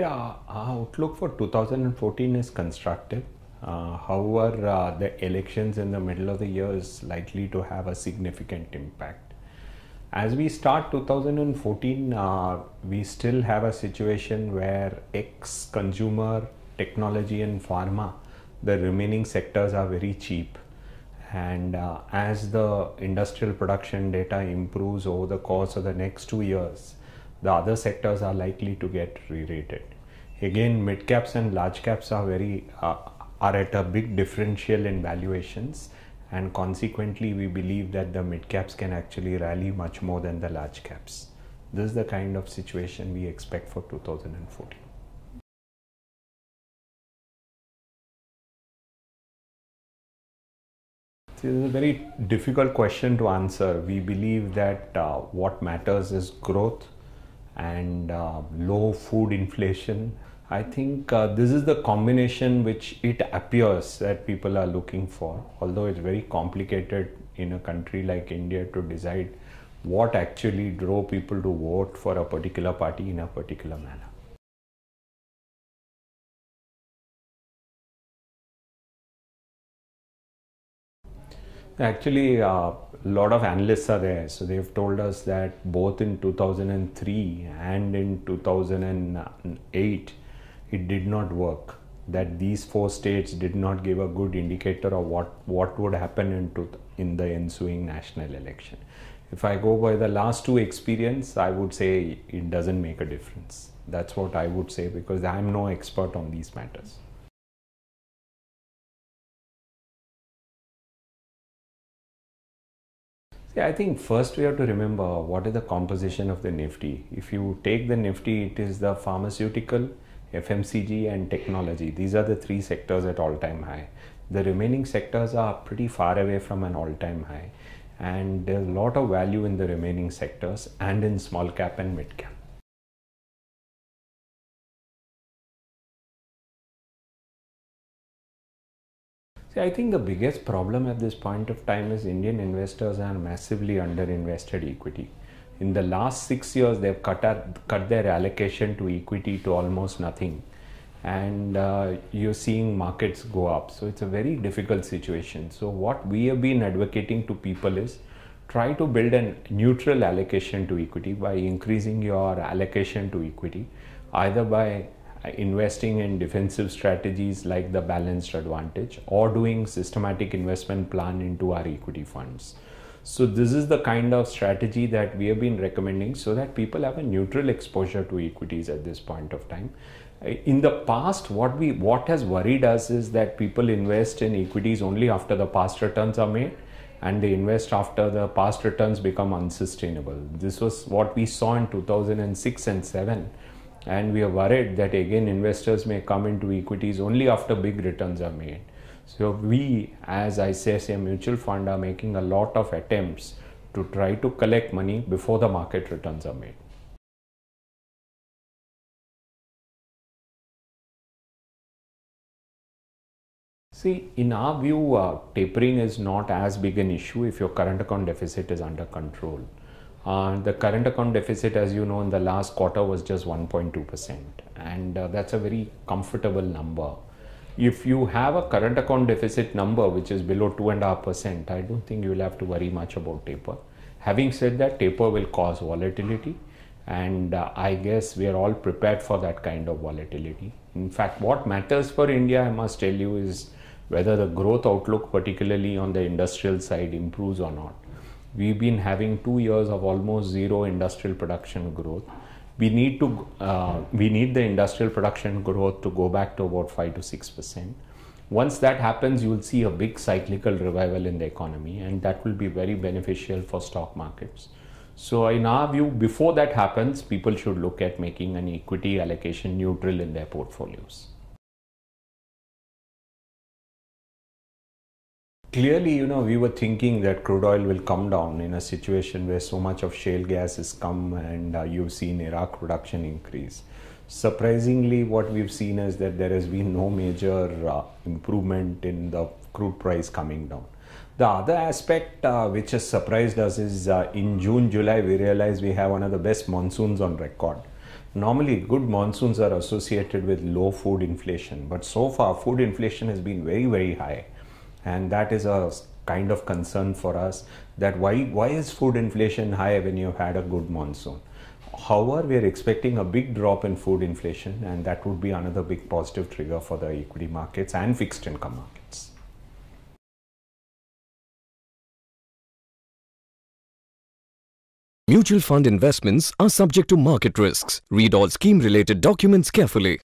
Yeah, our outlook for 2014 is constructive. However, the elections in the middle of the year is likely to have a significant impact. As we start 2014, we still have a situation where consumer, technology and pharma, the remaining sectors are very cheap. And as the industrial production data improves over the course of the next 2 years, the other sectors are likely to get re-rated. Again, mid caps and large caps are at a big differential in valuations, and consequently we believe that the mid caps can actually rally much more than the large caps. This is the kind of situation we expect for 2014. This is a very difficult question to answer. We believe that what matters is growth and low food inflation. I think this is the combination which it appears that people are looking for, although it's very complicated in a country like India to decide what actually drove people to vote for a particular party in a particular manner. Actually, a lot of analysts are there. So they've told us that both in 2003 and in 2008, it did not work. That these four states did not give a good indicator of what would happen in the ensuing national election. If I go by the last two experience, I would say it doesn't make a difference. That's what I would say, because I'm no expert on these matters. See, I think first we have to remember what is the composition of the Nifty. If you take the Nifty, it is the pharmaceutical, FMCG and technology. These are the three sectors at all-time high. The remaining sectors are pretty far away from an all-time high, and there's a lot of value in the remaining sectors and in small cap and mid cap. See, I think the biggest problem at this point of time is Indian investors are massively underinvested equity. In the last 6 years, they've cut their allocation to equity to almost nothing. And you're seeing markets go up. So it's a very difficult situation. So what we have been advocating to people is try to build a neutral allocation to equity by increasing your allocation to equity, either by investing in defensive strategies like the balanced advantage, or doing systematic investment plan into our equity funds. So this is the kind of strategy that we have been recommending, so that people have a neutral exposure to equities at this point of time. In the past, what has worried us is that people invest in equities only after the past returns are made, and they invest after the past returns become unsustainable. This was what we saw in 2006 and 7. And we are worried that again investors may come into equities only after big returns are made. So we, as ICICI Mutual Fund, are making a lot of attempts to try to collect money before the market returns are made. See, in our view, tapering is not as big an issue if your current account deficit is under control. The current account deficit, as you know, in the last quarter was just 1.2%, and that's a very comfortable number. If you have a current account deficit number which is below 2.5%, I don't think you will have to worry much about taper. Having said that, taper will cause volatility, and I guess we are all prepared for that kind of volatility. In fact, what matters for India, I must tell you, is whether the growth outlook, particularly on the industrial side, improves or not. We've been having 2 years of almost zero industrial production growth. We need the industrial production growth to go back to about 5 to 6%. Once that happens, you will see a big cyclical revival in the economy, and that will be very beneficial for stock markets. So in our view, before that happens, people should look at making an equity allocation neutral in their portfolios. Clearly, we were thinking that crude oil will come down in a situation where so much of shale gas has come, and you've seen Iraq production increase. Surprisingly, what we've seen is that there has been no major improvement in the crude price coming down. The other aspect which has surprised us is in June, July, we realized we have one of the best monsoons on record. Normally, good monsoons are associated with low food inflation, but so far, food inflation has been very, very high, and that is a kind of concern for us. That why is food inflation high when you've had a good monsoon? However, we are expecting a big drop in food inflation, and that would be another big positive trigger for the equity markets and fixed income markets. Mutual fund investments are subject to market risks. Read all scheme-related documents carefully.